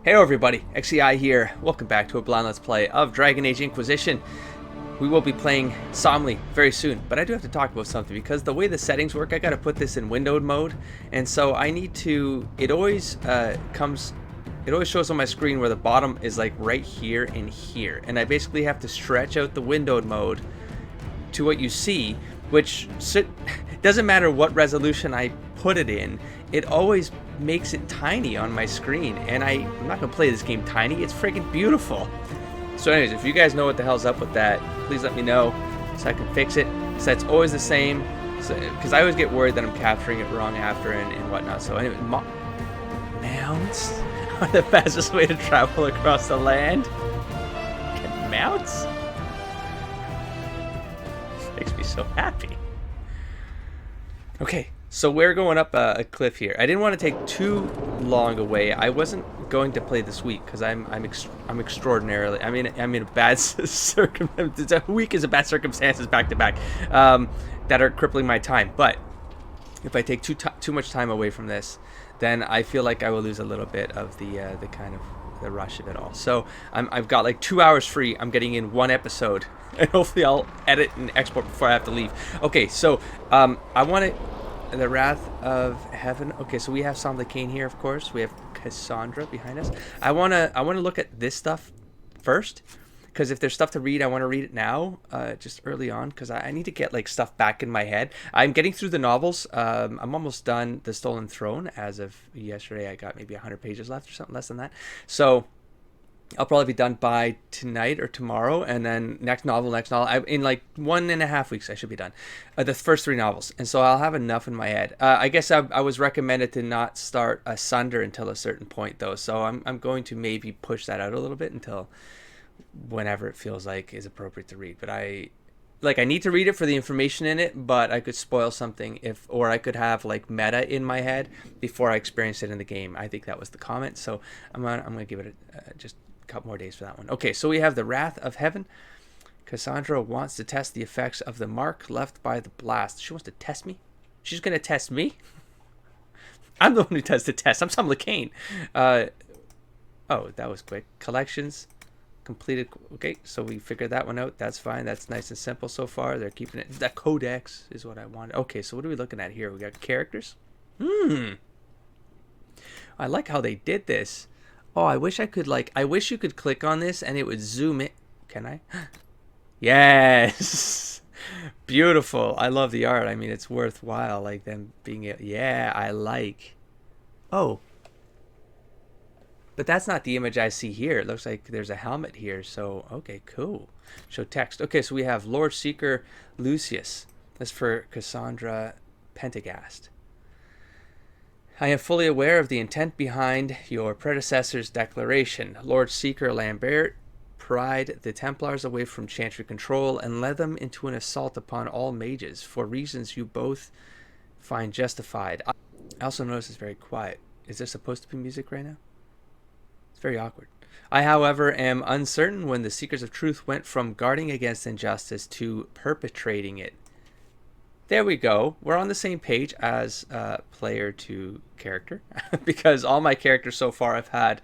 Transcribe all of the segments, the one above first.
Hey everybody, XEI here. Welcome back to a blind let's play of Dragon Age Inquisition. We will be playing Somli very soon, but I do have to talk about something because the way the settings work, I gotta put this in windowed mode, and so I need to, it always shows on my screen where the bottom is like right here and here, and I basically have to stretch out the windowed mode to what you see, which doesn't matter what resolution I put it in, it always makes it tiny on my screen, and I'm not gonna play this game tiny. It's freaking beautiful. So anyways, if you guys know what the hell's up with that, please let me know so I can fix it. So it's always the same, because I always get worried that I'm capturing it wrong after and whatnot. So anyway, mounts are the fastest way to travel across the land. Get mounts? Makes me so happy. Okay, so we're going up a cliff here. I didn't want to take too long away. I wasn't going to play this week because I'm extraordinarily. I'm in a bad circumstance. A week is a bad circumstances back to back that are crippling my time. But if I take too much time away from this, then I feel like I will lose a little bit of the kind of the rush of it all. So I've got like 2 hours free. I'm getting in one episode, and hopefully I'll edit and export before I have to leave. Okay, so I want to. The Wrath of Heaven. Okay, so we have Somli here, of course. We have Cassandra behind us. I wanna look at this stuff first, because if there's stuff to read, I want to read it now, just early on, because I need to get like stuff back in my head. I'm getting through the novels. I'm almost done The Stolen Throne as of yesterday. I got maybe 100 pages left or something less than that. So I'll probably be done by tonight or tomorrow, and then next novel. In like 1.5 weeks, I should be done. The first 3 novels, and so I'll have enough in my head. I guess I was recommended to not start Asunder until a certain point, though, so I'm going to maybe push that out a little bit until whenever it feels like is appropriate to read. But I need to read it for the information in it, but I could spoil something or I could have like meta in my head before I experience it in the game. I think that was the comment, so I'm gonna give it just couple more days for that one. Okay, so we have the Wrath of Heaven. Cassandra wants to test the effects of the mark left by the blast. She wants to test me? She's gonna test me? I'm the one who does the test. I'm Sam Lacane. Oh, that was quick. Collections completed. Okay, so we figured that one out. That's fine. That's nice and simple so far. They're keeping it. The codex is what I wanted. Okay, so what are we looking at here? We got characters. I like how they did this. Oh, I wish you could click on this and it would zoom in. Can I? Yes! Beautiful. I love the art. I mean, it's worthwhile, like them being yeah, I like. Oh. But that's not the image I see here. It looks like there's a helmet here. So, okay, cool. Show text. Okay, so we have Lord Seeker Lucius. That's for Cassandra Pentagast. I am fully aware of the intent behind your predecessor's declaration. Lord Seeker Lambert pried the Templars away from Chantry control and led them into an assault upon all mages for reasons you both find justified. I also notice it's very quiet. Is there supposed to be music right now? It's very awkward. I, however, am uncertain when the Seekers of Truth went from guarding against injustice to perpetrating it. There we go. We're on the same page as player to character, because all my characters so far have had,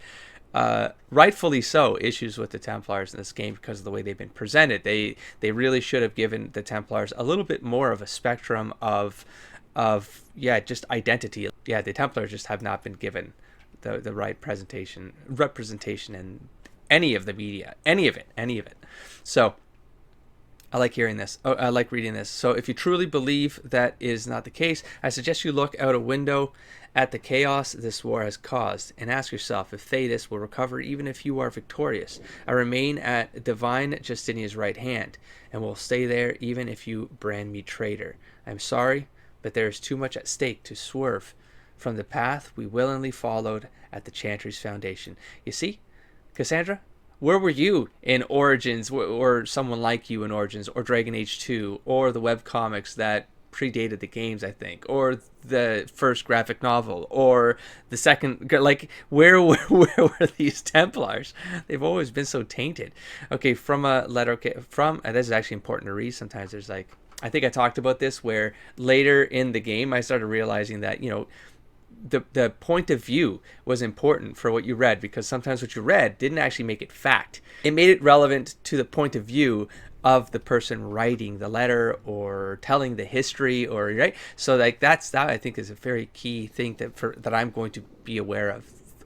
rightfully so, issues with the Templars in this game because of the way they've been presented. They really should have given the Templars a little bit more of a spectrum of just identity. Yeah, the Templars just have not been given the right representation in any of the media, any of it. So I like hearing this. Oh, I like reading this. So if you truly believe that is not the case, I suggest you look out a window at the chaos this war has caused and ask yourself if Thetis will recover even if you are victorious. I remain at divine Justinia's right hand and will stay there even if you brand me traitor. I'm sorry, but there is too much at stake to swerve from the path we willingly followed at the Chantry's foundation. You see, Cassandra? Where were you in Origins, or someone like you in Origins, or Dragon Age 2, or the webcomics that predated the games, I think, or the first graphic novel, or the second, like, where were these Templars? They've always been so tainted. Okay, from a letter, this is actually important to read. Sometimes there's like, I think I talked about this, where later in the game I started realizing that, the point of view was important for what you read, because sometimes what you read didn't actually make it fact. It made it relevant to the point of view of the person writing the letter or telling the history, or right. So like that I think is a very key thing that I'm going to be aware of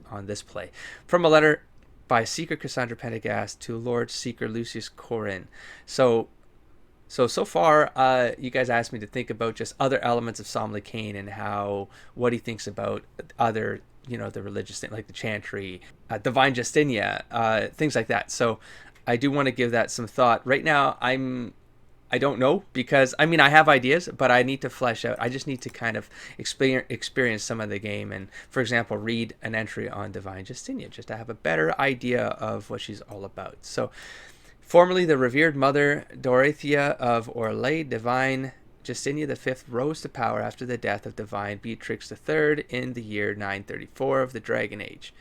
on this play. From a letter by Seeker Cassandra Pendergast to Lord Seeker Lucius Corin. So far, you guys asked me to think about just other elements of Somley Kane and what he thinks about other, the religious thing, like the chantry, divine Justinia, things like that. So I do want to give that some thought. Right now, I don't know, because I have ideas, but I need to flesh out. I just need to kind of experience some of the game, and for example, read an entry on divine Justinia just to have a better idea of what she's all about. So, formerly the revered mother Dorothea of Orlais, divine Justinia V rose to power after the death of divine Beatrix III in the year 934 of the Dragon Age.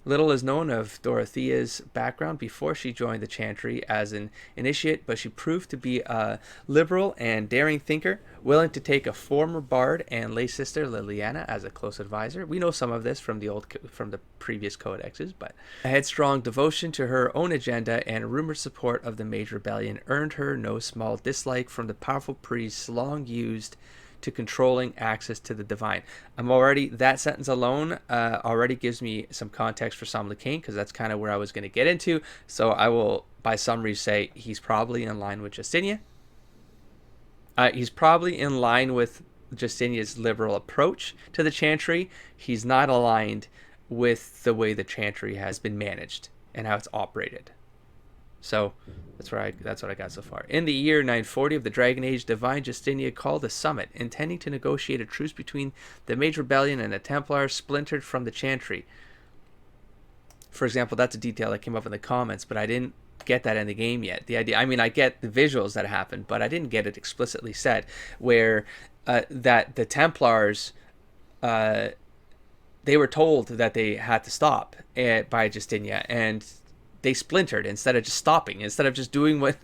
Little is known of Dorothea's background before she joined the chantry as an initiate, but she proved to be a liberal and daring thinker, willing to take a former bard and lay sister Liliana as a close advisor. We know some of this from the previous codexes, but a headstrong devotion to her own agenda and rumored support of the Mage Rebellion earned her no small dislike from the powerful priests long used to controlling access to the divine. That sentence alone already gives me some context for Somley Kane, because that's kind of where I was going to get into. So I will, by summary, say he's probably in line with Justinia. He's probably in line with Justinia's liberal approach to the chantry. He's not aligned with the way the chantry has been managed and how it's operated. So that's what I got so far. In the year 940 of the Dragon Age, divine Justinia called a summit, intending to negotiate a truce between the Mage Rebellion and the Templars splintered from the chantry. For example, that's a detail that came up in the comments, but I didn't get that in the game yet. The idea, I get the visuals that happened, but I didn't get it explicitly said, where that the Templars, they were told that they had to stop by Justinia, and they splintered instead of just stopping, instead of just doing what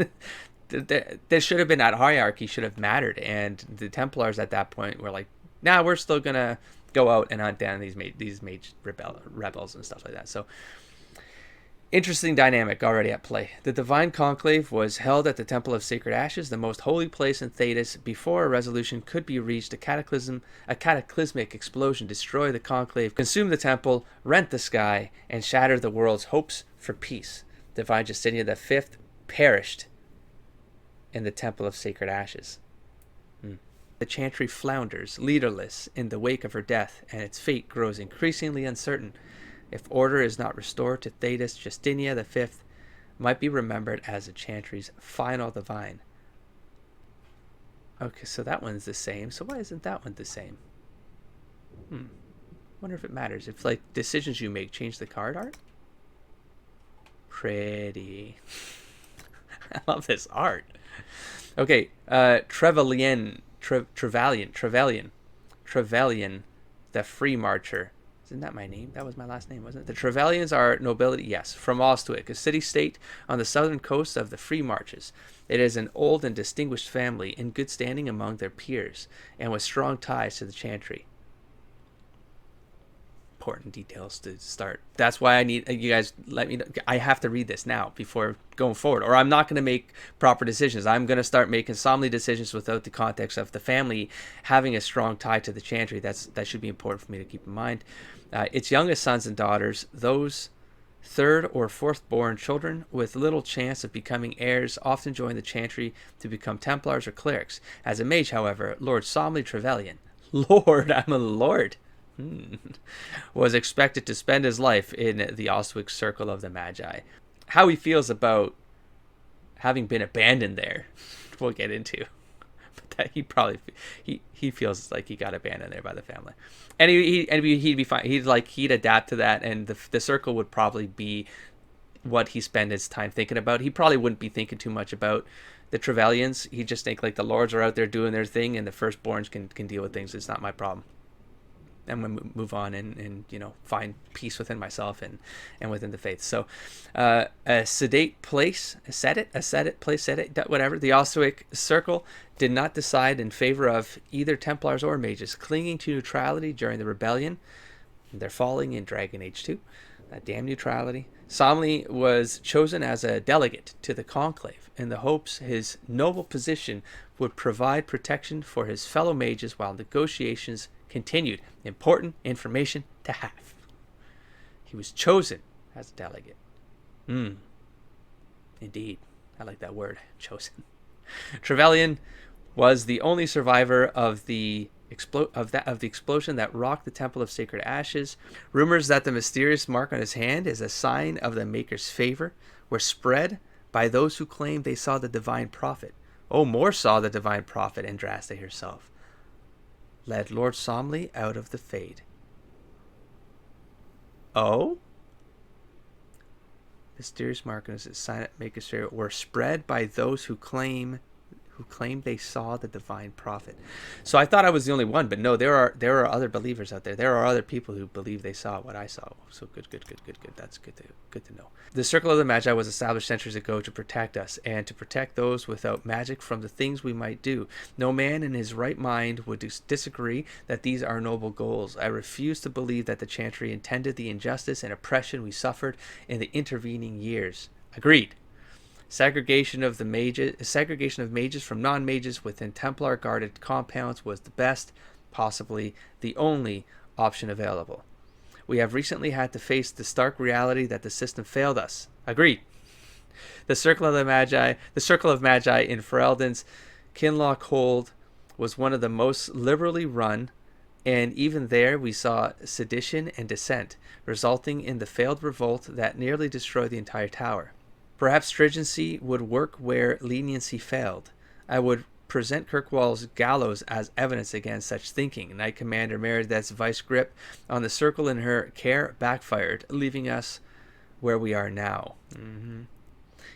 there should have been. That hierarchy should have mattered, and the Templars at that point were like, nah, we're still gonna go out and hunt down these mage rebels and stuff like that. So interesting dynamic already at play. The divine conclave was held at the Temple of Sacred Ashes, the most holy place in Thedas. Before a resolution could be reached, a cataclysmic explosion destroyed the conclave, consumed the temple, rent the sky, and shattered the world's hopes for peace. Divine Justinia V perished in the Temple of Sacred Ashes. The chantry flounders, leaderless, in the wake of her death, and its fate grows increasingly uncertain. If order is not restored to Thedas, Justinia V might be remembered as the chantry's final divine. Okay, so that one's the same. So why isn't that one the same? Wonder if it matters. If like decisions you make change the card art? Pretty. I love this art. Okay, Trevelyan, the Free Marcher. Isn't that my name? That was my last name, wasn't it? The Trevelyan's are nobility, yes, from Ostwick, a city-state on the southern coast of the Free Marches. It is an old and distinguished family in good standing among their peers, and with strong ties to the chantry. Important details to start. That's why I need you guys let me know. I have to read this now before going forward, or I'm not going to make proper decisions. I'm going to start making Somley decisions without the context of the family having a strong tie to the chantry. That should be important for me to keep in mind. Its youngest sons and daughters, those third or fourth born children with little chance of becoming heirs, often join the chantry to become Templars or clerics. As a mage, however, Lord Somley Trevelyan, Lord, I'm a lord, was expected to spend his life in the Ostwick circle of the Magi. How he feels about having been abandoned there, we'll get into. But that he feels like he got abandoned there by the family, and he'd be fine. He'd adapt to that, and the circle would probably be what he spent his time thinking about. He probably wouldn't be thinking too much about the Trevelyan's. He'd just think like the lords are out there doing their thing, and the firstborns can deal with things. It's not my problem. I'm going to move on and find peace within myself and within the faith. So a sedate place, whatever, the Ostoic circle did not decide in favor of either Templars or mages, clinging to neutrality during the rebellion. They're falling in Dragon Age 2. That damn neutrality. Somley was chosen as a delegate to the conclave in the hopes his noble position would provide protection for his fellow mages while negotiations continued. Important information to have. He was chosen as a delegate. Indeed. I like that word, chosen. Trevelyan was the only survivor of the explosion that rocked the Temple of Sacred Ashes. Rumors that the mysterious mark on his hand is a sign of the Maker's favor were spread by those who claimed they saw the divine prophet. Oh, more saw the divine prophet, Andraste herself led Lord Somley out of the Fade. Oh? Mysterious mark on his sign of the Maker's favor were spread by those who claimed they saw the divine prophet. So I thought I was the only one, but no, there are other believers out there. There are other people who believe they saw what I saw. So good. That's good to know. The Circle of the Magi was established centuries ago to protect us and to protect those without magic from the things we might do. No man in his right mind would disagree that these are noble goals. I refuse to believe that the Chantry intended the injustice and oppression we suffered in the intervening years. Agreed. Segregation of mages from non-mages within Templar guarded compounds was the best, possibly the only option available. We have recently had to face the stark reality that the system failed us. Agreed. The Circle of Magi in Ferelden's Kinloch Hold was one of the most liberally run, and even there we saw sedition and dissent, resulting in the failed revolt that nearly destroyed the entire tower. Perhaps stringency would work where leniency failed. I would present Kirkwall's gallows as evidence against such thinking. Knight Commander Meredith's vice grip on the circle in her care backfired, leaving us where we are now.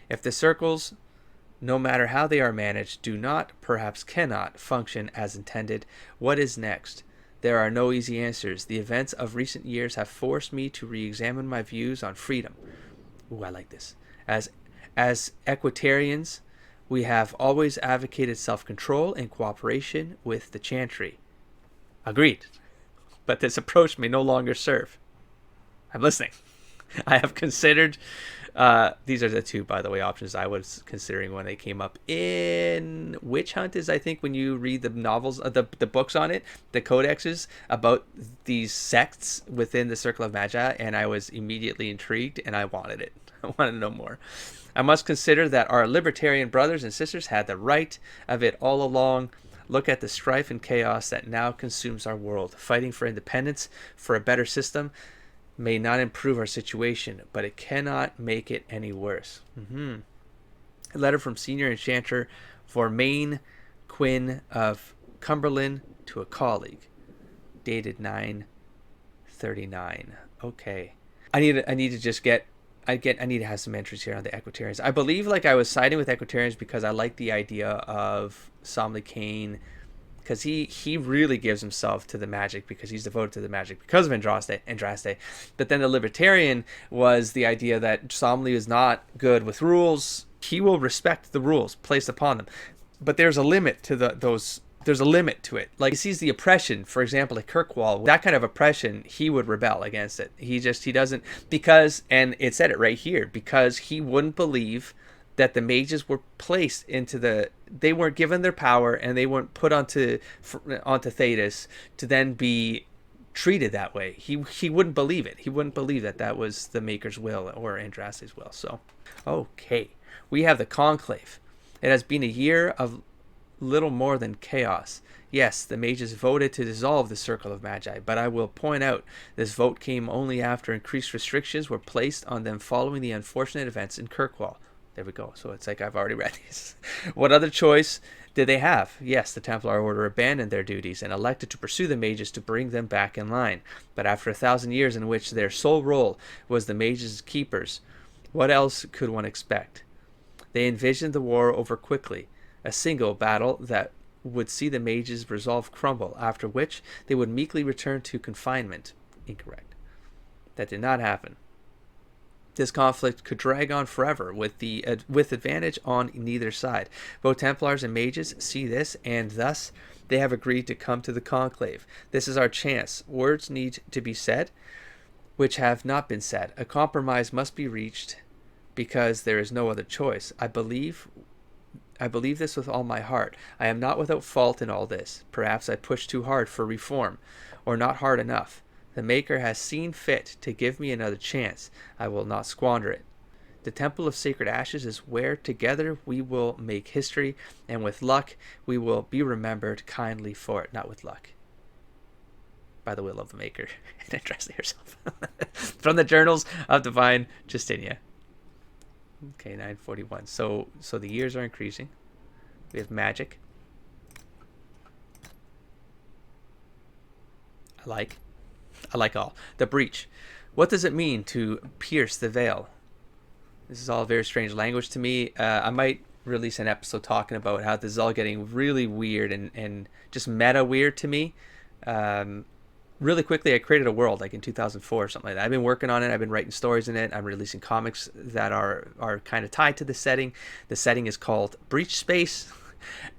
If the circles, no matter how they are managed, do not, perhaps cannot, function as intended, what is next? There are no easy answers. The events of recent years have forced me to re-examine my views on freedom. Ooh, I like this. As Equitarians, we have always advocated self-control and cooperation with the Chantry. Agreed. But this approach may no longer serve. I'm listening. I have considered, these are the two, by the way, options I was considering when they came up. In Witch Hunt is, I think, when you read the novels, the books on it, the codexes about these sects within the Circle of Magi, and I was immediately intrigued, and I wanted it. I want to know more. I must consider that our libertarian brothers and sisters had the right of it all along. Look at the strife and chaos that now consumes our world. Fighting for independence, for a better system, may not improve our situation, but it cannot make it any worse. A letter from Senior Enchanter for Maine Quinn of Cumberland to a colleague, dated 9/39. Okay, I need to just get. I need to have some entries here on the Equitarians. I believe I was siding with Equitarians because I like the idea of Somley Kane, because he really gives himself to the magic because he's devoted to the magic because of Andraste. But then the Libertarian was the idea that Somley is not good with rules. He will respect the rules placed upon them, but there's a limit to those. There's a limit to it. He sees the oppression, for example, at Kirkwall, that kind of oppression, he would rebel against it. He doesn't, because, and it said it right here, because he wouldn't believe that the mages were placed into they weren't given their power and they weren't put onto Thetis to then be treated that way. He wouldn't believe it. He wouldn't believe that was the Maker's will or Andraste's will. So, okay. We have the Conclave. It has been a year of little more than chaos. Yes, the mages voted to dissolve the Circle of Magi, but I will point out this vote came only after increased restrictions were placed on them following the unfortunate events in Kirkwall. There we go. So it's I've already read these. What other choice did they have? Yes, the Templar Order abandoned their duties and elected to pursue the mages to bring them back in line. But after 1,000 years in which their sole role was the mages' keepers, what else could one expect? They envisioned the war over quickly. A single battle that would see the mage's resolve crumble, after which they would meekly return to confinement. Incorrect. That did not happen. This conflict could drag on forever, with advantage on neither side. Both Templars and mages see this, and thus they have agreed to come to the conclave. This is our chance. Words need to be said, which have not been said. A compromise must be reached, because there is no other choice. I believe this with all my heart. I am not without fault in all this. Perhaps I pushed too hard for reform, or not hard enough. The Maker has seen fit to give me another chance. I will not squander it. The Temple of Sacred Ashes is where together we will make history, and with luck we will be remembered kindly for it. Not with luck. By the will of the Maker. And address yourself. From the Journals of Divine Justinia. Okay, 941. So the years are increasing. We have magic. I like all. The breach. What does it mean to pierce the veil? This is all very strange language to me. I might release an episode talking about how this is all getting really weird and just meta weird to me. Really quickly, I created a world like in 2004 or something like that. I've been working on it. I've been writing stories in it. I'm releasing comics that are kind of tied to the setting. The setting is called Breach Space.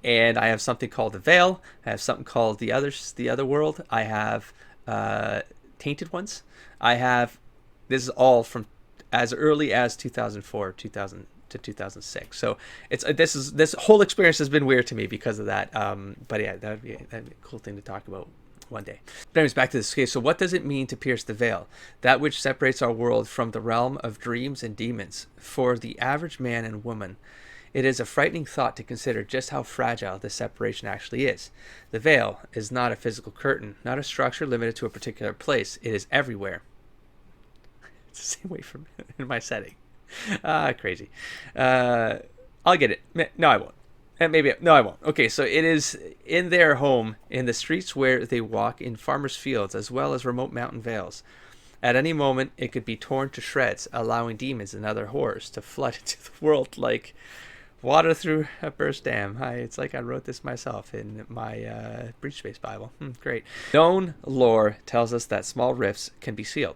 And I have something called the Veil. I have something called the other world. I have Tainted Ones. This is all from as early as 2004 2000 to 2006. So this whole experience has been weird to me because of that. But yeah, that'd be a cool thing to talk about one day. But anyways, back to this case. So what does it mean to pierce the veil? That which separates our world from the realm of dreams and demons. For the average man and woman, it is a frightening thought to consider just how fragile this separation actually is. The veil is not a physical curtain, not a structure limited to a particular place. It is everywhere. It's the same way from in my setting. Crazy. I'll get it. No, I won't. No, I won't. Okay, so it is in their home, in the streets where they walk, in farmers' fields, as well as remote mountain vales. At any moment, it could be torn to shreds, allowing demons and other horrors to flood into the world like water through a burst dam. It's like I wrote this myself in my Breach Space Bible. Great. Known lore tells us that small rifts can be sealed.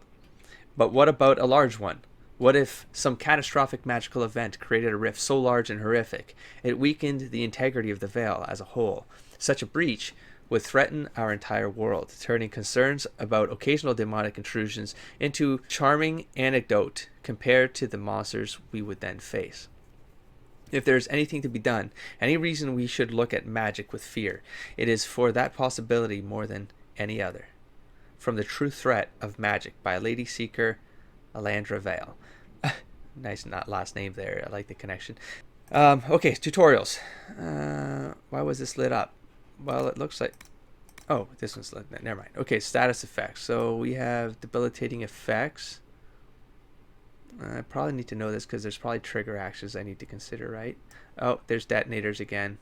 But what about a large one? What if some catastrophic magical event created a rift so large and horrific it weakened the integrity of the veil as a whole? Such a breach would threaten our entire world, turning concerns about occasional demonic intrusions into charming anecdote compared to the monsters we would then face. If there is anything to be done, any reason we should look at magic with fear, it is for that possibility more than any other. From the True Threat of Magic by Lady Seeker Alandra Vale. Nice not last name there. I like the connection. Okay, tutorials. Why was this lit up? Well, it looks like... Oh, this one's lit. Never mind. Okay, status effects. So we have debilitating effects. I probably need to know this because there's probably trigger actions I need to consider, right? Oh, there's detonators again.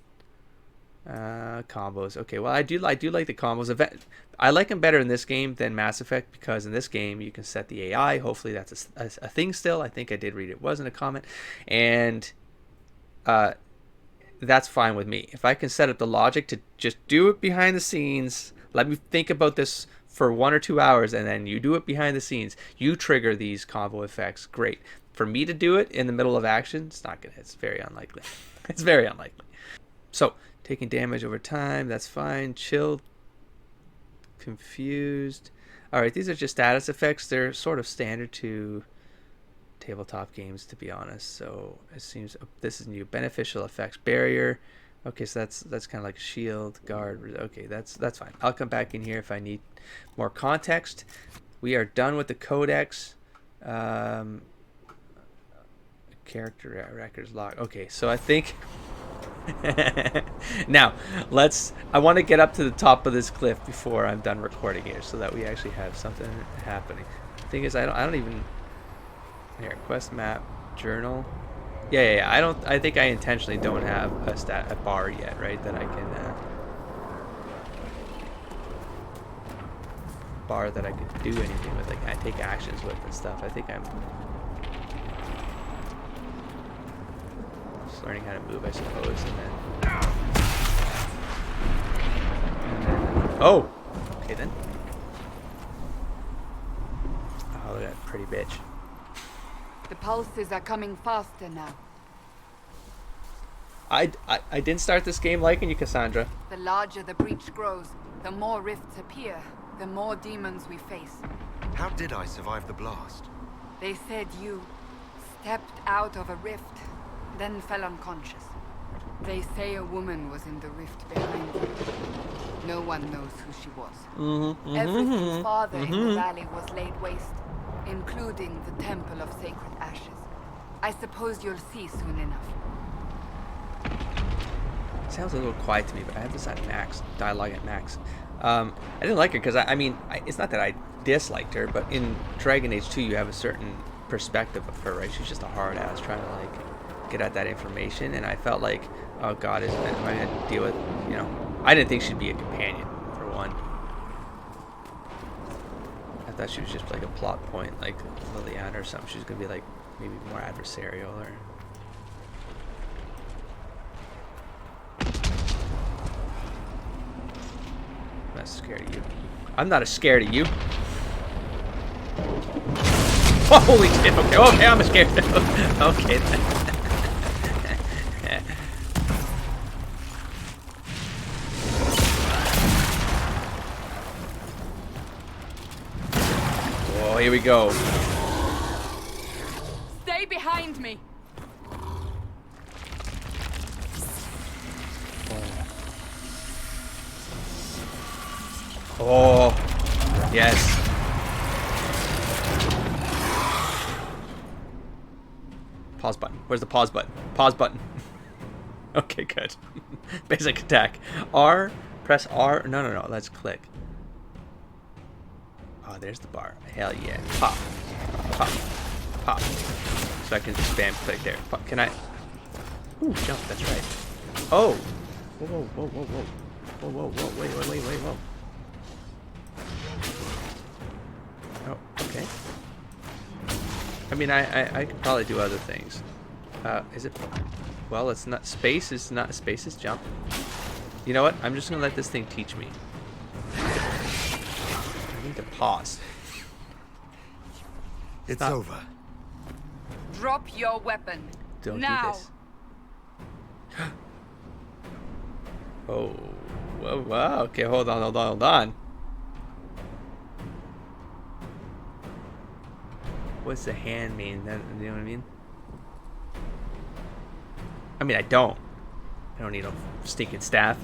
Combos. Okay, well, I do like the combos. I like them better in this game than Mass Effect because in this game you can set the AI. Hopefully that's a thing still. I think I did read it wasn't a comment, and that's fine with me. If I can set up the logic to just do it behind the scenes, let me think about this for 1 or 2 hours, and then you do it behind the scenes. You trigger these combo effects. Great. For me to do it in the middle of action, it's not gonna. It's very unlikely. It's very unlikely. So. Taking damage over time, that's fine. Chilled, confused. Alright, these are just status effects. They're sort of standard to tabletop games, to be honest. So it seems this is new. Beneficial effects, barrier. Okay, so that's kind of like shield, guard. Okay, that's fine. I'll come back in here if I need more context. We are done with the codex. Character records log. Okay, so I think... Now, I want to get up to the top of this cliff before I'm done recording here so that we actually have something happening. The thing is, I don't even... Here, quest map, journal. Yeah. I think I intentionally don't have a bar yet, right? That I can... bar that I could do anything with. Like, I take actions with and stuff. I think I'm... learning how to move, I suppose, and then Oh! Okay then. Oh, look at that pretty bitch. The pulses are coming faster now. I didn't start this game liking you, Cassandra. The larger the breach grows, the more rifts appear, the more demons we face. How did I survive the blast? They said you stepped out of a rift, then fell unconscious. They say a woman was in the rift behind you. No one knows who she was. Everything farther in the valley was laid waste, including the Temple of Sacred Ashes. I suppose you'll see soon enough. Sounds a little quiet to me, but I have this at max, dialogue at max. I didn't like her because, I mean, it's not that I disliked her, but in Dragon Age 2, you have a certain perspective of her, right? She's just a hard ass trying to, like, get at that information, and I felt like, oh god, am I going to deal with, you know, I didn't think she'd be a companion, for one. I thought she was just, like, a plot point, like Liliana or something. She's going to be, like, maybe more adversarial, or... I'm not scared of you. I'm not as scared of you. Oh, holy shit. Okay, okay, I'm scared. Okay. Oh, here we go. Stay behind me. Oh, yes. Pause button. Where's the pause button? Pause button. Okay, good. Basic attack. R. Press R. No, no, no. Let's click. Oh, there's the bar. Hell yeah. Pop. Pop. Pop. So I can just spam click there. Pop. Can I? Ooh, jump. That's right. Oh. Whoa, whoa, whoa, whoa, whoa. Whoa, whoa, whoa. Wait, wait, wait, wait, whoa. Oh, okay. I mean, I could probably do other things. Is it? Well, it's not. Space is not. Space is jump. You know what? I'm just gonna let this thing teach me. I need to pause. It's over. Drop your weapon. Don't now. do this. Oh. Whoa, wow. Okay, hold on, hold on, hold on. What's the hand mean? That, you know what I mean? I mean, I don't need a stinking staff.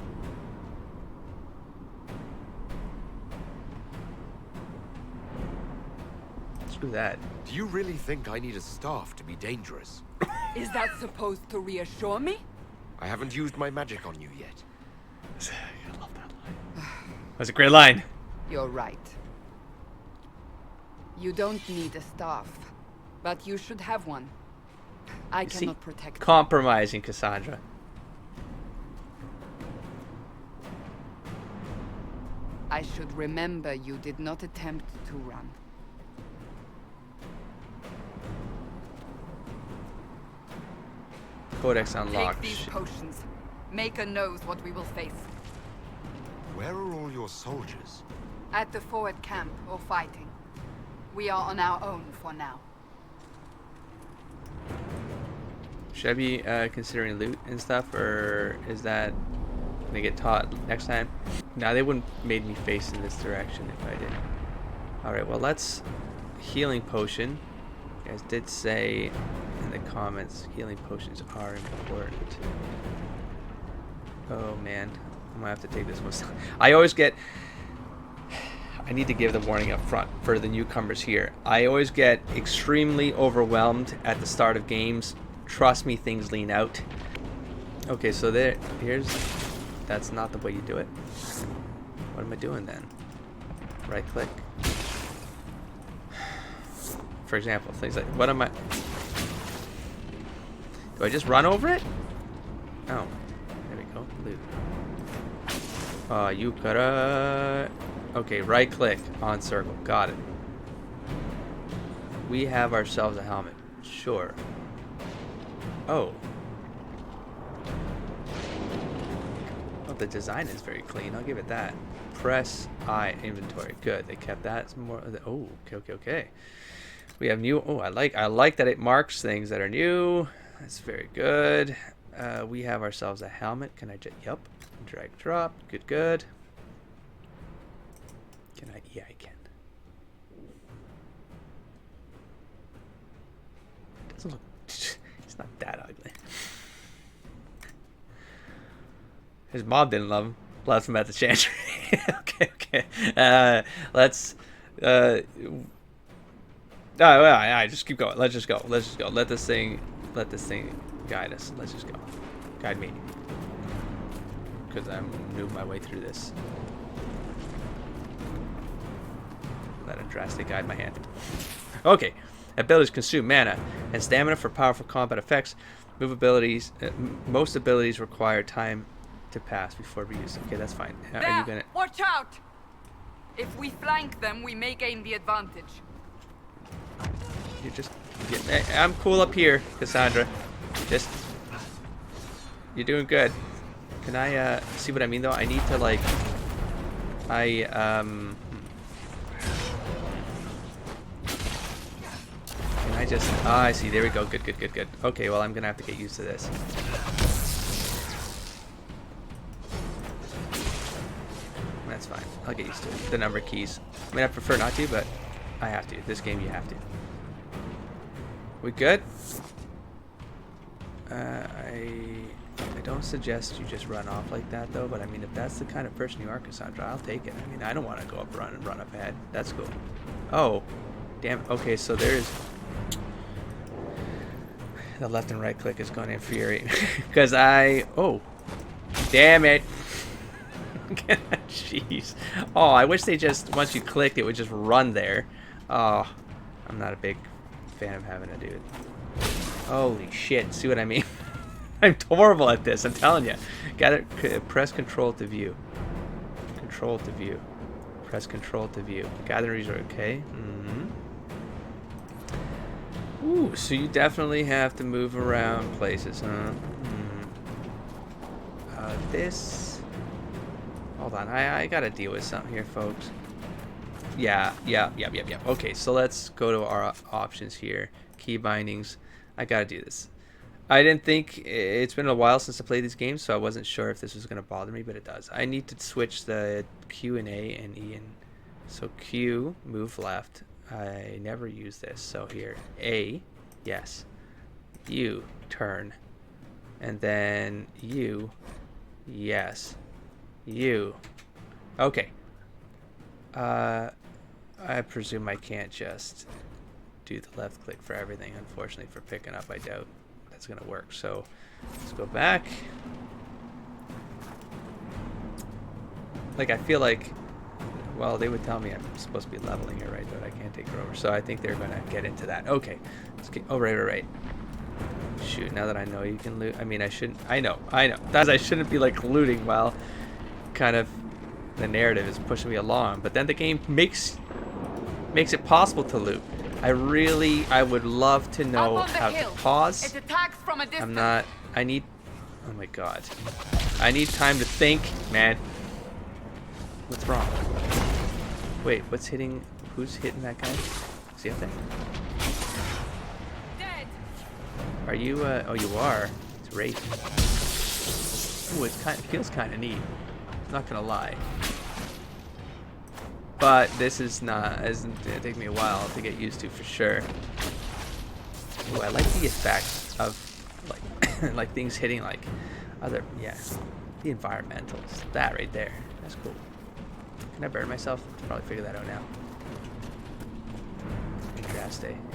Screw that. Do you really think I need a staff to be dangerous? Is that supposed to reassure me? I haven't used my magic on you yet. I love that line. That's a great line. You're right. You don't need a staff, but you should have one. I You see? cannot protect you. Compromising, Cassandra. I should remember you did not attempt to run. Codex unlocked. Take these potions. Maker knows what we will face. Where are all your soldiers? At the forward camp or fighting. We are on our own for now. Should I be considering loot and stuff, or is that gonna get taught next time? Nah, they wouldn't made me face in this direction if I did. Alright, well, let's... Healing potion. You guys did say in the comments healing potions are important. Oh man, I'm gonna have to take this one. I always get... I need to give the warning up front for the newcomers here. I always get extremely overwhelmed at the start of games. Trust me, things lean out. Okay, so that's not the way you do it. What am I doing then? Right click. For example, things like, what am I... Do I just run over it? Oh, there we go, loot. You gotta... Okay, right click on circle, got it. We have ourselves a helmet, sure. Oh. the design is very clean. I'll give it that. Press I inventory. Good. They kept that. Some more. Oh, okay. We have new. Oh, I like that it marks things that are new. That's very good. We have ourselves a helmet. Can I just? Yep. Drag drop. Good. Can I? Yeah, I can. Doesn't look. It's not that ugly. His mom didn't love him. Left him at the chantry. Okay. Let's. No, well, just keep going. Let's just go. Let this thing guide us. Let's just go. Guide me. Because I'm moving my way through this. Let a drastic guide my hand. Okay. Abilities consume mana and stamina for powerful combat effects. Move abilities. Most abilities require time to pass before reuse. Okay, that's fine. There, Are you gonna? watch out! If we flank them, we may gain the advantage. You just. I'm cool up here, Cassandra. Just. You're doing good. Can I see what I mean though? I need to like. Can I just? Ah, I see. There we go. Good. Okay, well I'm gonna have to get used to this. That's fine. I'll get used to it. The number keys. I mean, I prefer not to, but I have to. This game, you have to. We good? I don't suggest you just run off like that, though. But I mean, if that's the kind of person you are, Cassandra, I'll take it. I mean, I don't want to go up run up ahead. That's cool. Oh, damn. Okay, so there's the left and right click is going to infuriate me because oh, damn it. Jeez. Oh, I wish they just, once you clicked, it would just run there. Oh, I'm not a big fan of having to do it. Holy shit. See what I mean? I'm horrible at this, I'm telling you. Press control to view. Control to view. Press control to view. Gather resource. Okay. Ooh, so you definitely have to move around places, huh? This... Hold on, I gotta deal with something here, folks. Yeah. Okay, so let's go to our options here. Key bindings. I gotta do this. I didn't think, it's been a while since I played these games, so I wasn't sure if this was gonna bother me, but it does. I need to switch the Q and A and E and so Q, move left. I never use this, so here. A, yes. U, turn. And then U, yes. U. Okay. I presume I can't just do the left click for everything. Unfortunately, for picking up, I doubt that's gonna work. So let's go back. Like, I feel like, well, they would tell me I'm supposed to be leveling here, right? But I can't take her over. So I think they're gonna get into that. Okay. Let's get, oh, right. Shoot, now that I know you can loot. I mean, I shouldn't. I know. That I shouldn't be like looting while kind of the narrative is pushing me along, but then the game makes it possible to loot. I would love to know how to pause. It attacks from a distance. I'm not. I need. Oh my god. I need time to think, man. What's wrong? Wait, what's hitting? Who's hitting that guy? Is he up there? Dead. Are you? Oh, you are. It's Wraith. Ooh, it feels kind of neat. Not gonna lie, but this is not. Isn't gonna take me a while to get used to for sure. Ooh, I like the effect of like like things hitting like other the environmentals. That right there. That's cool. Can I burn myself? Probably figure that out now.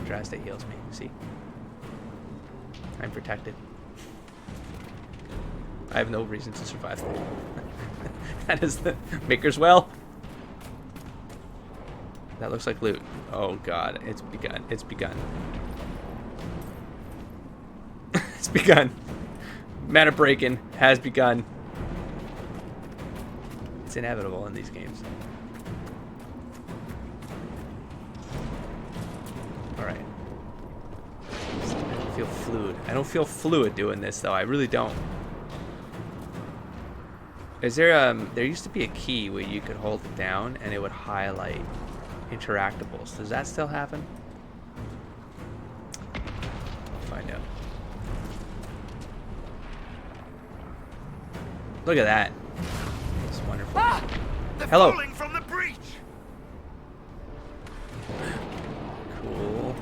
Draste heals me. See, I'm protected. I have no reason to survive. That is the Maker's Well. That looks like loot. Oh god, it's begun. It's begun. It's begun. Mana break-in has begun. It's inevitable in these games. Alright. I don't feel fluid. I don't feel fluid doing this though. I really don't. Is there there used to be a key where you could hold it down and it would highlight interactables. Does that still happen? I'll find out. Look at that. It's wonderful. Ah! They're Hello. falling from the breach. Cool.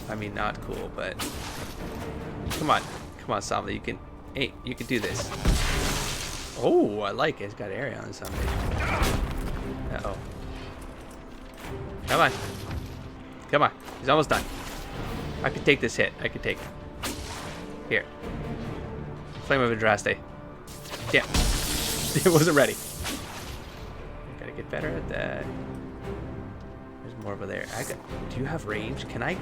I mean, not cool, but come on, Samla. You can. Hey, you can do this. Oh, I like it. It's got area on something. Uh-oh. Come on. Come on. He's almost done. I could take this hit. I could take it. Here. Flame of Andraste. Yeah. It wasn't ready. Gotta get better at that. There's more over there. Do you have range? Can I?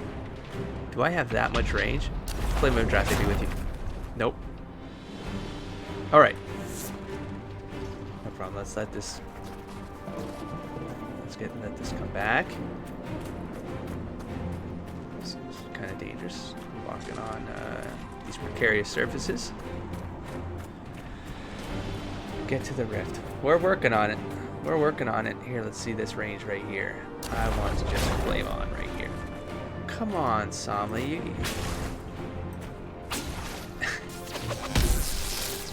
Do I have that much range? Flame of Andraste be with you. Nope. Alright. No problem. Let's let this come back. This is kind of dangerous. Walking on these precarious surfaces. Get to the rift. We're working on it. We're working on it. Here, let's see this range right here. I want to just flame on right here. Come on, Samla.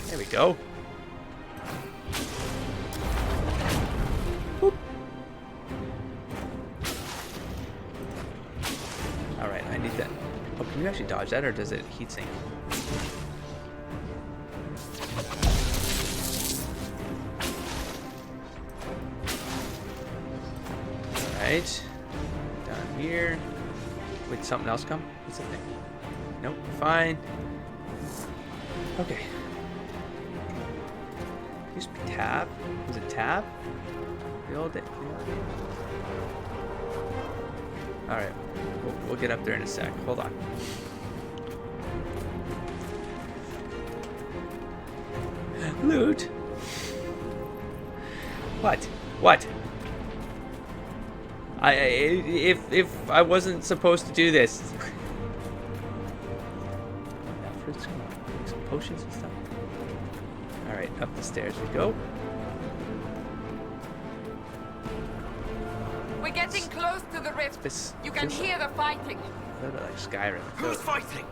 There we go. Boop. Alright, I need that. Oh, can you actually dodge that, or does it heat sink? Alright. Down here. Wait, something else come? What's the thing? Nope, fine. Okay. Used to be tab. Was it tab? The old day. Alright. We'll get up there in a sec. Hold on. Loot. What? What? If I wasn't supposed to do this. Fruits, some potions and stuff. Alright, up the stairs we go. We're getting close to the rift. You can hear the fighting. A little bit like Skyrim. Who's fighting?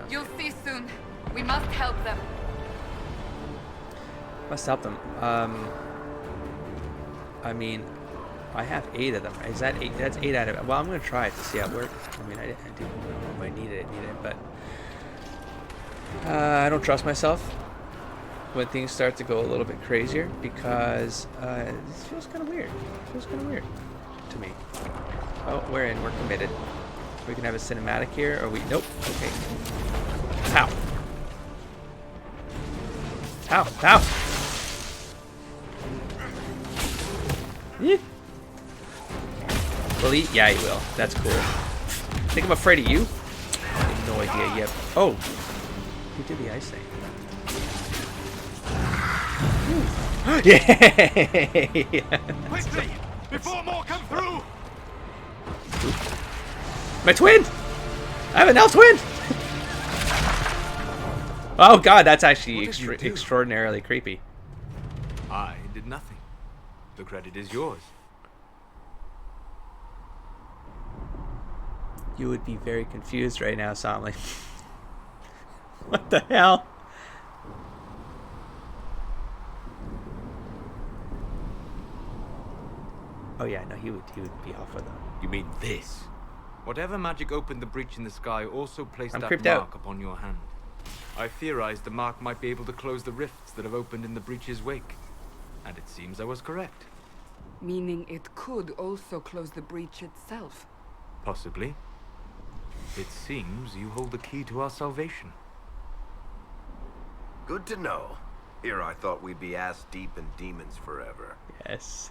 You'll see soon. We must help them. Must help them. I mean, I have 8 of them. Is that 8? That's 8 out of it. Well, I'm gonna try it to see how it works. I mean, I do know if I need it, but I don't trust myself when things start to go a little bit crazier because it feels kind of weird. It feels kind of weird to me. Oh, we're in. We're committed. We can have a cinematic here, or we? Nope. Okay. Ow. Ow. Ow. Yeah. Will he? Yeah, he will. That's cool. Think I'm afraid of you? I have no idea yet. Oh. He did the ice thing. Yeah. Quickly! Before more come through! My twin! I have an elf twin! Oh god, that's actually extraordinarily creepy. I did nothing. The credit is yours. You would be very confused right now, Samla. What the hell? Oh yeah, no, he would be off with them. You mean this? Whatever magic opened the breach in the sky also placed I'm that creeped mark out. upon your hand. I theorized the mark might be able to close the rifts that have opened in the breach's wake. And it seems I was correct. Meaning it could also close the breach itself. Possibly. It seems you hold the key to our salvation. Good to know. Here I thought we'd be ass deep in demons forever. Yes.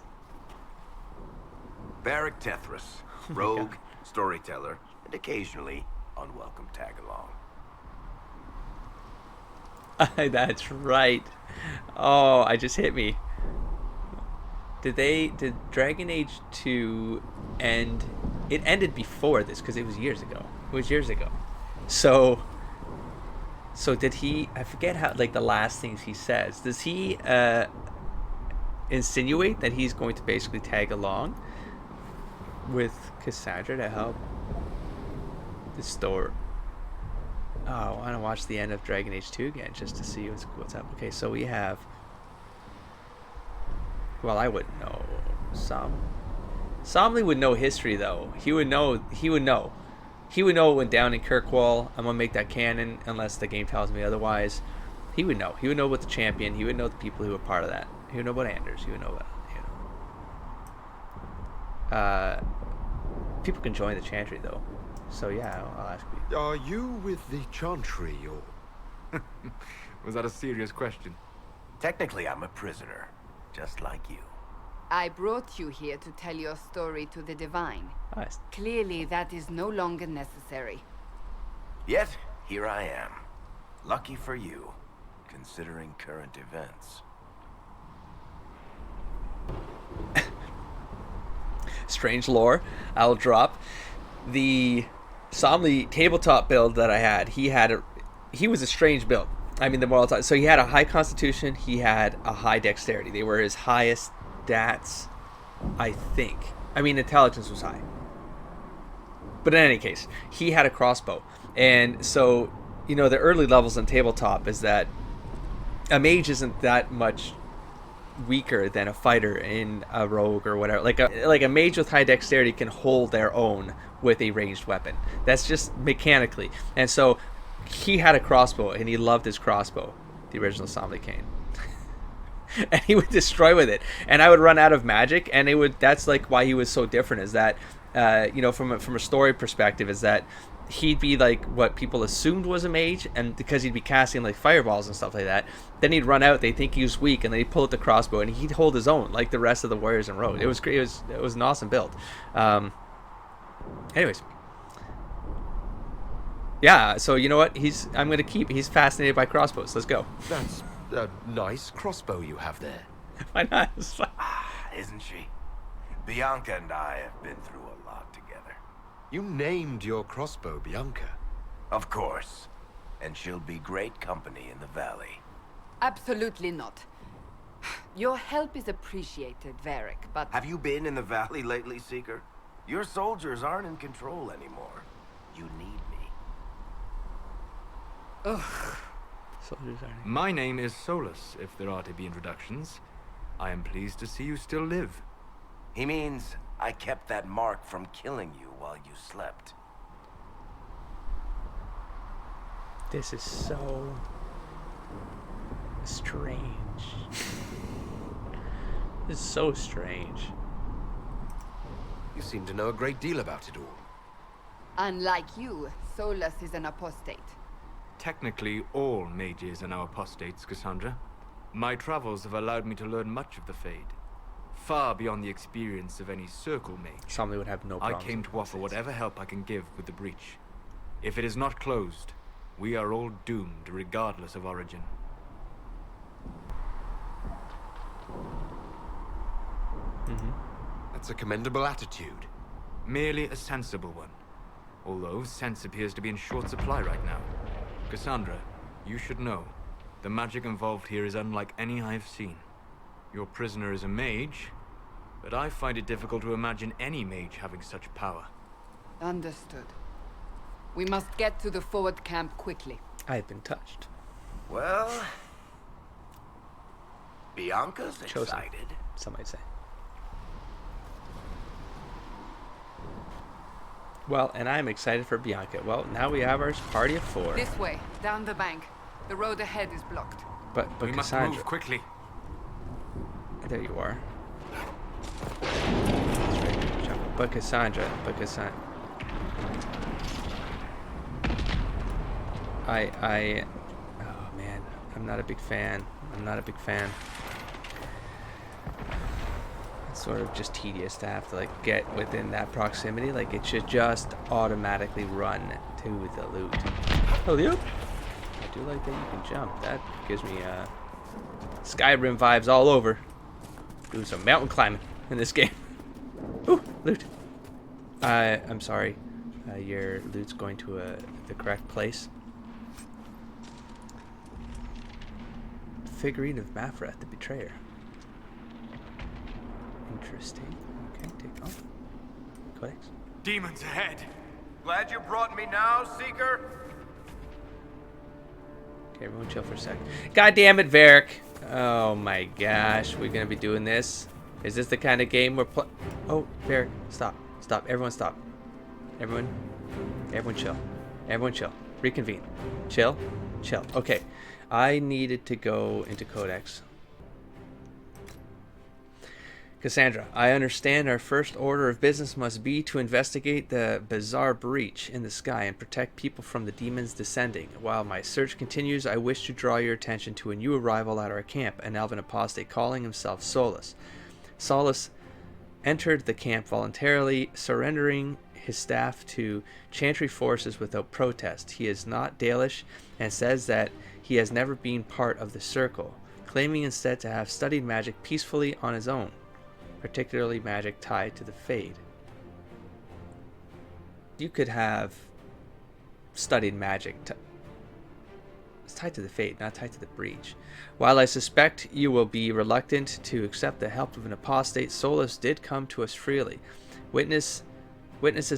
Varric Tethras, rogue, storyteller, and occasionally unwelcome tag-along. That's right. Oh, I just hit me. Did Dragon Age 2 end? It ended before this because it was years ago. It was years ago. So So did he? I forget how. Like the last things he says. Does he insinuate that he's going to basically tag along with Cassandra to help the store? Oh, I want to watch the end of Dragon Age 2 again just to see what's up. Okay, so we have. Well, I wouldn't know. Somley would know history though. He would know. He would know what went down in Kirkwall. I'm gonna make that canon unless the game tells me otherwise. He would know. He would know about the champion. He would know the people who were part of that. He would know about Anders. He would know about people can join the Chantry though. So yeah, I'll ask you. Are you with the Chantry or? Was that a serious question? Technically, I'm a prisoner, just like you. I brought you here to tell your story to the Divine. Nice. Clearly, that is no longer necessary. Yet, here I am. Lucky for you, considering current events. Strange lore. I'll drop the Somley tabletop build that I had. He was a strange build. I mean, the moral time. So he had a high constitution. He had a high dexterity. They were his highest stats, I think. I mean, intelligence was high. But in any case, he had a crossbow. And so, the early levels in tabletop is that a mage isn't that much weaker than a fighter in a rogue or whatever. Like a mage with high dexterity can hold their own with a ranged weapon. That's just mechanically. And so he had a crossbow and he loved his crossbow, the original Somley Cane. And he would destroy with it. And I would run out of magic, and that's like why he was so different, is that from a story perspective, is that he'd be like what people assumed was a mage, and because he'd be casting like fireballs and stuff like that, then he'd run out, they'd think he was weak, and then he'd pull out the crossbow and he'd hold his own like the rest of the warriors in rogue. It was great. It was an awesome build. Anyways, yeah, so you know what, he's fascinated by crossbows. Let's go. That's a nice crossbow you have there. Why not? It's fun. Isn't she? Bianca and I have been through a lot together. You named your crossbow Bianca. Of course. And she'll be great company in the valley. Absolutely not. Your help is appreciated, Varric, but... Have you been in the valley lately, Seeker? Your soldiers aren't in control anymore. You need me. Ugh. Soldiers are... My name is Solus, if there are to be introductions. I am pleased to see you still live. He means I kept that mark from killing you while you slept. This is so strange. This is so strange. You seem to know a great deal about it all. Unlike you, Solus is an apostate. Technically, all mages are now apostates, Cassandra. My travels have allowed me to learn much of the Fade, far beyond the experience of any circle mage. Somebody would have no I problem. came to offer whatever help I can give with the breach. If it is not closed, we are all doomed, regardless of origin. That's a commendable attitude. Merely a sensible one. Although sense appears to be in short supply right now. Cassandra, you should know. The magic involved here is unlike any I have seen. Your prisoner is a mage, but I find it difficult to imagine any mage having such power. Understood. We must get to the forward camp quickly. I've been touched. Well... Bianca's Chosen. excited. Some might say. Well, and I'm excited for Bianca. Well, now we have our party of 4. This way, down the bank. The road ahead is blocked. But We must Cassandra, move quickly. there you are. But Cassandra. Oh man, I'm not a big fan. It's sort of just tedious to have to like get within that proximity. Like it should just automatically run to the loot. Oh, loot! I do like that you can jump. That gives me Skyrim vibes all over. Do some mountain climbing in this game. Ooh, loot. I'm sorry. Your loot's going to the correct place. figurine of Mafrath, the betrayer. Interesting. Okay, take off. Codex. Demons ahead. Glad you brought me now, Seeker. Okay, everyone chill for a sec. God damn it, Varric. Oh my gosh, we're gonna be doing this. Is this the kind of game we're Oh, Varric, stop. Stop. Everyone stop. Everyone chill. Everyone chill. Reconvene. Chill. Chill. Okay. I needed to go into Codex. Cassandra, I understand our first order of business must be to investigate the bizarre breach in the sky and protect people from the demons descending. While my search continues, I wish to draw your attention to a new arrival at our camp, an elven apostate calling himself Solus. Solus entered the camp voluntarily, surrendering his staff to Chantry forces without protest. He is not Dalish and says that he has never been part of the circle, claiming instead to have studied magic peacefully on his own, particularly magic tied to the Fade. You could have studied magic it's tied to the Fade, not tied to the breach. While I suspect you will be reluctant to accept the help of an apostate, Solus did come to us freely. Witnesses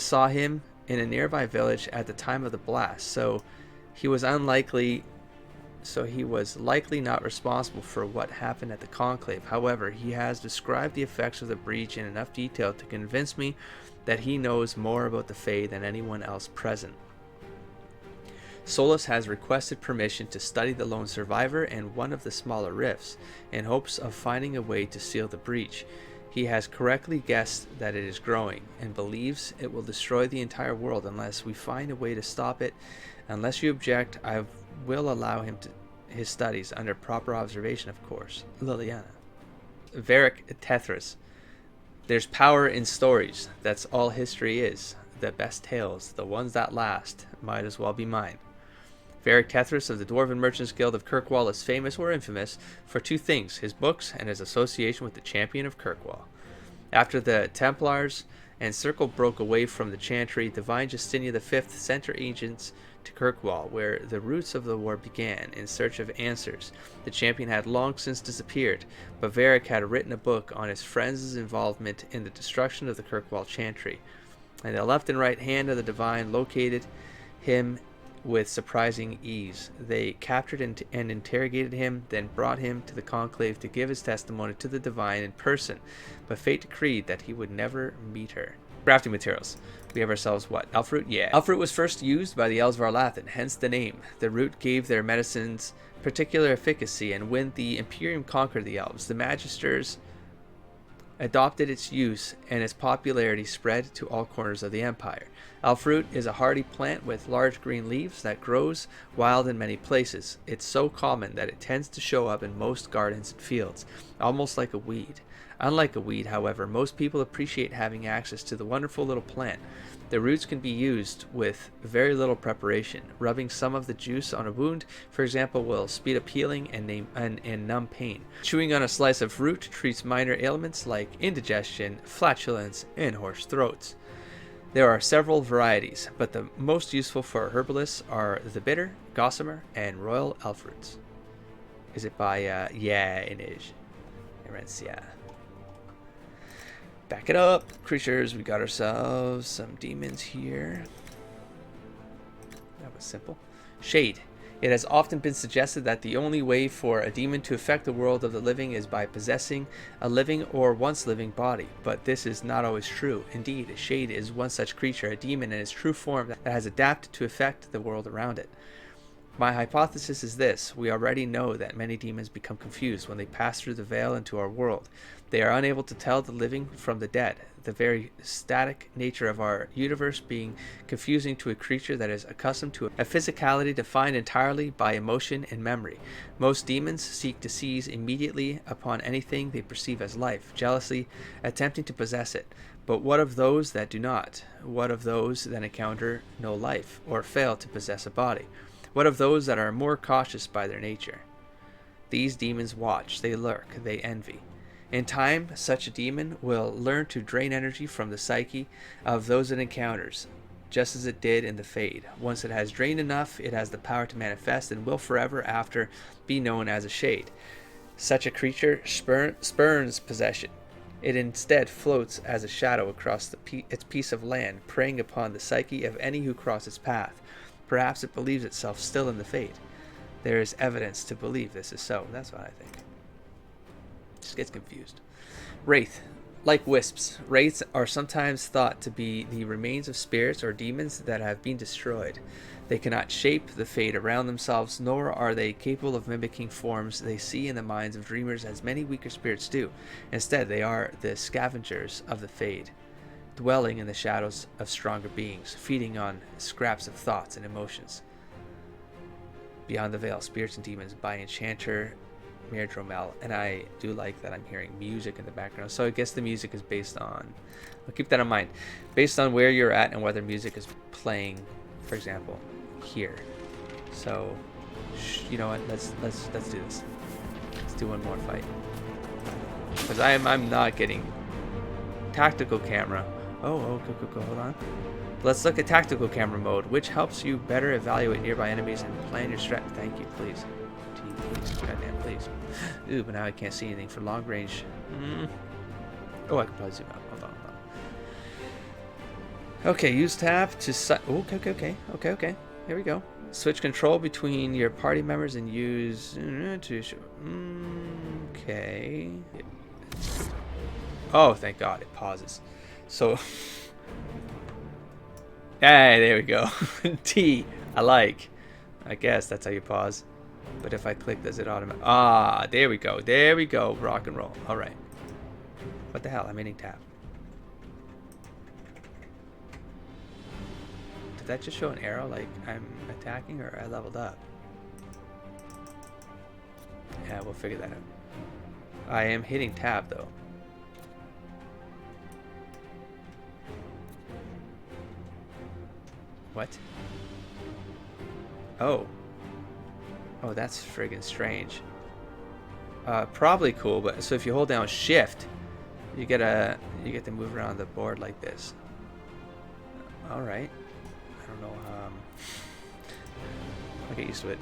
saw him in a nearby village at the time of the blast, so he was likely not responsible for what happened at the conclave. However, he has described the effects of the breach in enough detail to convince me that he knows more about the Fade than anyone else present. Solus has requested permission to study the lone survivor and one of the smaller rifts, in hopes of finding a way to seal the breach. He has correctly guessed that it is growing, and believes it will destroy the entire world unless we find a way to stop it. Unless you object, I will allow him his studies, under proper observation, of course. Liliana. Varric Tethras. There's power in stories. That's all history is. The best tales, the ones that last, might as well be mine. Varric Tethras of the Dwarven Merchants Guild of Kirkwall is famous or infamous for two things, his books and his association with the Champion of Kirkwall. After the Templars and Circle broke away from the Chantry, Divine Justinia V sent her agents to Kirkwall, where the roots of the war began, in search of answers. The Champion had long since disappeared, but Varric had written a book on his friends' involvement in the destruction of the Kirkwall Chantry, and the left and right hand of the Divine located him with surprising ease. They captured and interrogated him, then brought him to the conclave to give his testimony to the Divine in person, but fate decreed that he would never meet her. Crafting materials. We have ourselves what? Elf root? Yeah. Elf root was first used by the elves of Arlathan, hence the name. The root gave their medicines particular efficacy, and when the Imperium conquered the elves, the Magisters adopted its use, and its popularity spread to all corners of the empire. Elf root is a hardy plant with large green leaves that grows wild in many places. It's so common that it tends to show up in most gardens and fields, almost like a weed. Unlike a weed, however, most people appreciate having access to the wonderful little plant. The roots can be used with very little preparation. Rubbing some of the juice on a wound, for example, will speed up healing and numb pain. Chewing on a slice of root treats minor ailments like indigestion, flatulence, and hoarse throats. There are several varieties, but the most useful for herbalists are the bitter, gossamer, and royal elf roots. Is it by, yeah, it is. Erencia. Back it up, creatures. We got ourselves some demons here. That was simple. Shade. It has often been suggested that the only way for a demon to affect the world of the living is by possessing a living or once living body, but this is not always true. Indeed, Shade is one such creature, a demon in its true form that has adapted to affect the world around it. My hypothesis is this: we already know that many demons become confused when they pass through the veil into our world. They are unable to tell the living from the dead, the very static nature of our universe being confusing to a creature that is accustomed to a physicality defined entirely by emotion and memory. Most demons seek to seize immediately upon anything they perceive as life, jealously attempting to possess it. But what of those that do not? What of those that encounter no life, or fail to possess a body? What of those that are more cautious by their nature? These demons watch, they lurk, they envy. In time, such a demon will learn to drain energy from the psyche of those it encounters. just as it did in the Fade. Once it has drained enough, it has the power to manifest and will forever after be known as a shade. Such a creature spurns possession. It instead floats as a shadow across its piece of land, preying upon the psyche of any who cross its path. Perhaps it believes itself still in the Fade. There is evidence to believe this is so. That's what I think. Just gets confused. Wraith. Like wisps, wraiths are sometimes thought to be the remains of spirits or demons that have been destroyed. They cannot shape the fate around themselves, nor are they capable of mimicking forms they see in the minds of dreamers as many weaker spirits do. Instead, they are the scavengers of the fade, dwelling in the shadows of stronger beings, feeding on scraps of thoughts and emotions. Beyond the Veil, Spirits and Demons by Enchanter Mairdromel. And I do like that I'm hearing music in the background. So I guess the music is based on, I'll keep that in mind, based on where you're at and whether music is playing, for example, here. So, you know what? Let's do this. Let's do one more fight. Because I'm not getting tactical camera. Oh, cool. Hold on. Let's look at tactical camera mode, which helps you better evaluate nearby enemies and plan your strat. Thank you, please. Please, goddamn, please. Ooh, but now I can't see anything for long range. Oh, I can probably zoom out. Hold on. Okay, use tab to okay. Here we go. Switch control between your party members and use to show. Okay. Oh, thank God, it pauses. So, hey, there we go. T, I like. I guess that's how you pause. But if I click, does it automatically? Ah, there we go. There we go. Rock and roll. All right. What the hell? I'm hitting tab. Did that just show an arrow like I'm attacking or I leveled up? Yeah, we'll figure that out. I am hitting tab though. What? Oh, that's friggin' strange. Probably cool, but so if you hold down shift, you get to move around the board like this. All right. I don't know. I'll get used to it.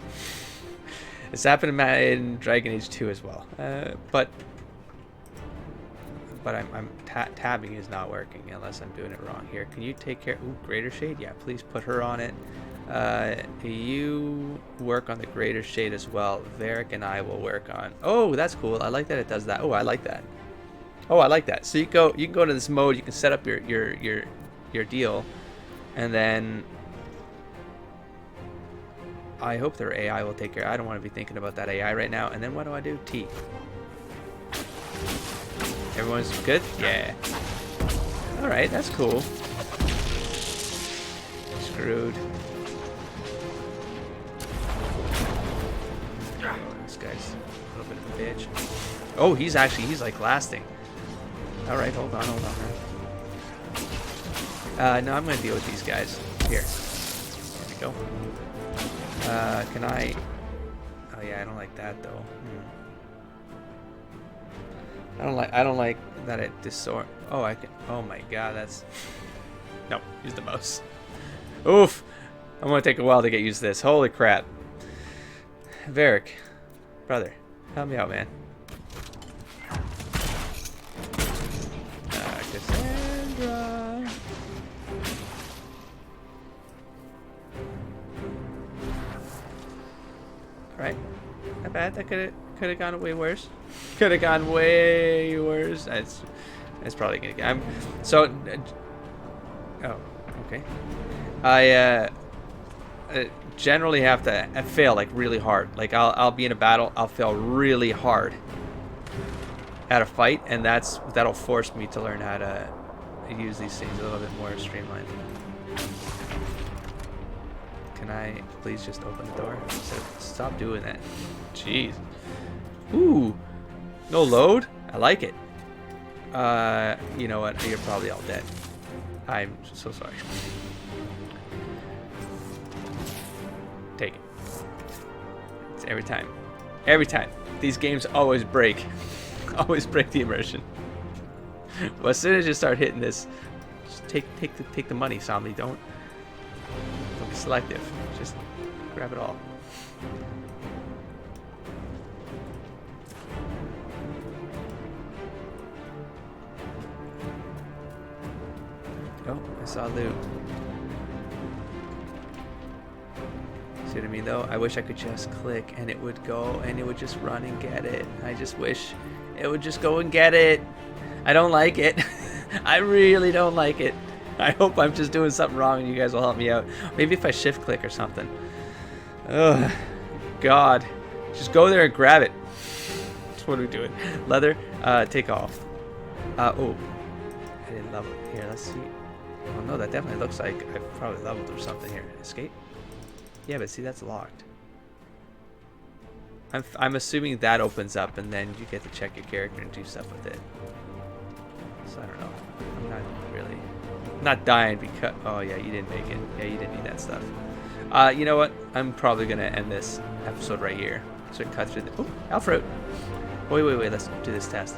It's happened in Dragon Age 2 as well. But I'm tabbing is not working unless I'm doing it wrong here. Can you take care? Ooh, Greater Shade. Yeah, please put her on it. You work on the Greater Shade as well. Varric and I will work on. Oh, that's cool. I like that it does that. Oh, I like that. Oh, I like that. So you can go to this mode. You can set up your deal, and then I hope their AI will take care. I don't want to be thinking about that AI right now. And then what do I do? T. Everyone's good? Yeah. All right, that's cool. Screwed. This guy's a little bit of a bitch. Oh, he's like lasting. All right, hold on. No, I'm gonna deal with these guys. Here. There we go. Can I? Oh yeah, I don't like that though. I don't like that it distort. Oh, I can. Oh my God, that's. No, use the mouse. Oof. I'm gonna take a while to get used to this. Holy crap. Varric, brother, help me out, man. Cassandra. All right, not bad. That could have gone way worse. Could have gone way worse. It's probably gonna get. Oh, okay. I generally have to fail like really hard. Like I'll be in a battle, I'll fail really hard at a fight, and that'll force me to learn how to use these things a little bit more streamlined. Can I please just open the door? Stop doing that. Jeez. Ooh. No load? I like it. You know what? You're probably all dead. I'm so sorry. Take it. It's every time. Every time. These games always break. Always break the immersion. Well, as soon as you start hitting this, just take the money, Somni. Don't selective. Just grab it all. Oh, I saw loot. See what I mean though? I wish I could just click and it would go and it would just run and get it. I just wish it would just go and get it. I don't like it. I really don't like it. I hope I'm just doing something wrong and you guys will help me out. Maybe if I shift click or something. Oh, God. Just go there and grab it. What are we doing? Leather, take off. Oh, I didn't level. Here, let's see. Oh no, that definitely looks like I've probably leveled or something here. Escape? Yeah, but see, that's locked. I'm assuming that opens up and then you get to check your character and do stuff with it. So I don't know. I'm not really... I'm not dying because... Oh yeah, you didn't make it. Yeah, you didn't need that stuff. You know what? I'm probably going to end this episode right here. So I cut through the... Oh, Alfred. Wait. Let's do this test.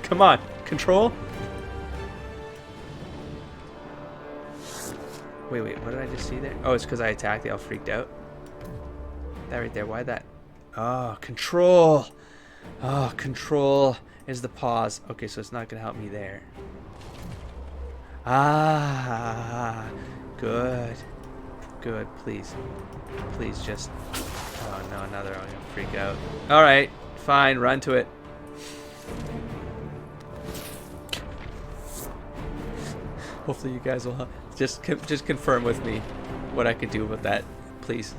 Come on. Control? Wait. What did I just see there? Oh, it's because I attacked. They all freaked out. That right there. Why that? Oh, control. Oh, control is the pause. Okay, so it's not going to help me there. Ah, good. Good, please. Please just... Oh, no, now they're all going to freak out. All right, fine, run to it. Hopefully you guys will just confirm with me what I could do with that, please.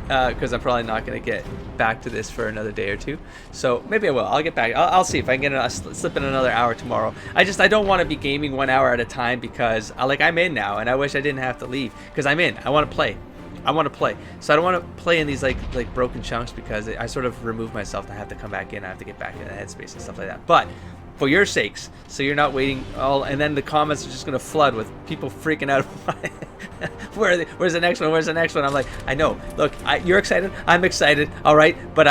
Because I'm probably not going to get back to this for another day or two. So maybe I will. I'll get back. I'll see if I can get slip in another hour tomorrow. I don't want to be gaming 1 hour at a time because I'm in now and I wish I didn't have to leave because I'm in. I want to play. So I don't want to play in these like broken chunks because I sort of remove myself and I have to come back in. I have to get back in the headspace and stuff like that. But for your sakes, so you're not waiting all, and then the comments are just gonna flood with people freaking out. Where's the next one? Where's the next one? I'm like, I know. Look, you're excited. I'm excited. All right, but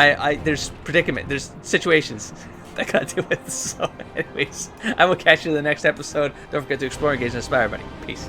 there's predicament. There's situations that I gotta deal with. So, anyways, I will catch you in the next episode. Don't forget to explore, engage, and inspire, everybody. Peace.